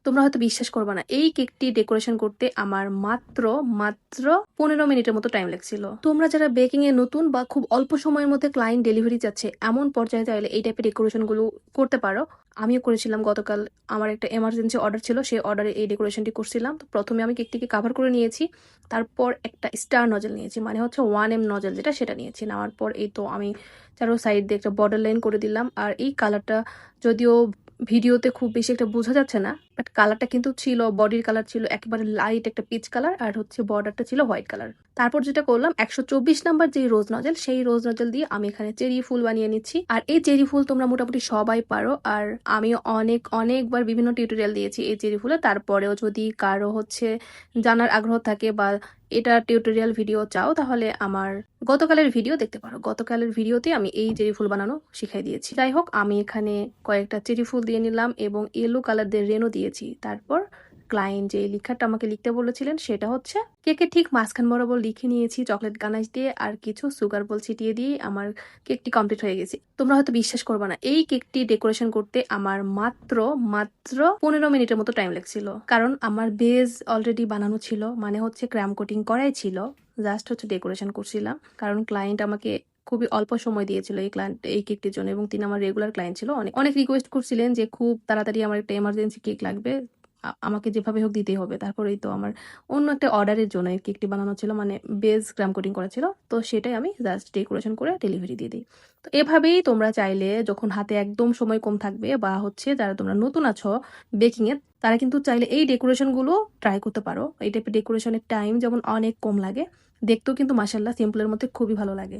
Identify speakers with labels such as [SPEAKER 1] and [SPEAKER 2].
[SPEAKER 1] তোমরা হয়তো বিশ্বাস করবে না, এই কেকটি ডেকোরেশন করতে আমার মাত্র মাত্র 15 মিনিটের মতো টাইম লাগছিল। তোমরা যারা বেকিং এ নতুন বা খুব অল্প সময়ের মধ্যে ক্লায়েন্ট ডেলিভারি যাচ্ছে এমন পর্যায়ে চাইলে এই টাইপের ডেকোরেশন গুলো করতে পারো। আমিও করেছিলাম গতকাল। আমার একটা এমার্জেন্সি অর্ডার ছিল, সেই অর্ডারে এই ডেকোরেশনটি করছিলাম। তো প্রথমে আমি কেকটিকে কাভার করে নিয়েছি, তারপর একটা স্টার নজল নিয়েছি, মানে হচ্ছে 1M নজল যেটা, সেটা নিয়েছি। নেওয়ার পর এই তো আমি চারো সাইড দিয়ে একটা বর্ডার লাইন করে দিলাম। আর এই কালারটা যদিও ভিডিওতে খুব বেশি একটা বোঝা যাচ্ছে না, বাট কালারটা কিন্তু ছিল, বডির কালার ছিল একেবারে লাইট একটা পিচ কালার, আর হচ্ছে বর্ডারটা ছিল হোয়াইট কালার। তারপর যেটা করলাম, 124 নাম্বার যে রোজ নজল, সেই রোজ নজল দিয়ে আমি এখানে চেরি ফুল বানিয়ে নিচ্ছি। আর এই চেরি ফুল তোমরা মোটামুটি সবাই পারো, আর আমি অনেকবার বিভিন্ন টিউটোরিয়াল দিয়েছি এই চেরি ফুলে। তারপরেও যদি কারো হচ্ছে জানার আগ্রহ থাকে বা এটা টিউটোরিয়াল ভিডিও চাও, তাহলে আমার গতকালের ভিডিও দেখতে পারো। গতকালের ভিডিওতে আমি এই চেরি ফুল বানানো শিখাই দিয়েছি। যাই হোক, আমি এখানে কয়েকটা চেরি ফুল দিয়ে নিলাম এবং ইয়েলো কালার দিয়ে রেনো দিয়েছি। তারপর ক্লায়েন্ট যে লেখাটা আমাকে লিখতে বলেছিলেন সেটা হচ্ছে কেকে ঠিক মাঝখান বরাবর লিখে নিয়েছি চকলেট গানাশ দিয়ে, আর কিছু সুগার বল ছিটিয়ে দিয়ে আমার কেকটি কমপ্লিট হয়ে গেছে। তোমরা হয়তো বিশ্বাস করবে না, এই কেকটি ডেকোরেশন করতে আমার মাত্র মাত্র 15 মিনিটের মতো টাইম লাগছিল। কারণ আমার বেজ অলরেডি বানানো ছিল, মানে হচ্ছে ক্র্যাম কোটিং করাই ছিল, জাস্ট হচ্ছে ডেকোরেশন করছিলাম। কারণ ক্লায়েন্ট আমাকে খুবই অল্প সময় দিয়েছিল এই কেকটির জন্য, এবং তিনি আমার রেগুলার ক্লায়েন্ট ছিল। অনেক অনেক রিকোয়েস্ট করছিলেন যে খুব তাড়াতাড়ি আমার একটা এমার্জেন্সি কেক লাগবে, আমাকে যেভাবে হোক দিতেই হবে। তারপরেই তো আমার অন্য একটা অর্ডারের জন্য এই কেকটি বানানো ছিল, মানে বেজ ক্রাম কোটিং করা ছিল, তো সেটাই আমি জাস্ট ডেকোরেশন করে ডেলিভারি দিয়ে দিই। তো এভাবেই তোমরা চাইলে, যখন হাতে একদম সময় কম থাকবে বা হচ্ছে যারা তোমরা নতুন আছো বেকিং এ, তারা কিন্তু চাইলে এই ডেকোরেশন গুলো ট্রাই করতে পারো। এই টাইপের ডেকোরেশনের টাইম যেমন অনেক কম লাগে, দেখতেও কিন্তু মাশাআল্লাহ সিম্পলের মধ্যে খুবই ভালো লাগে।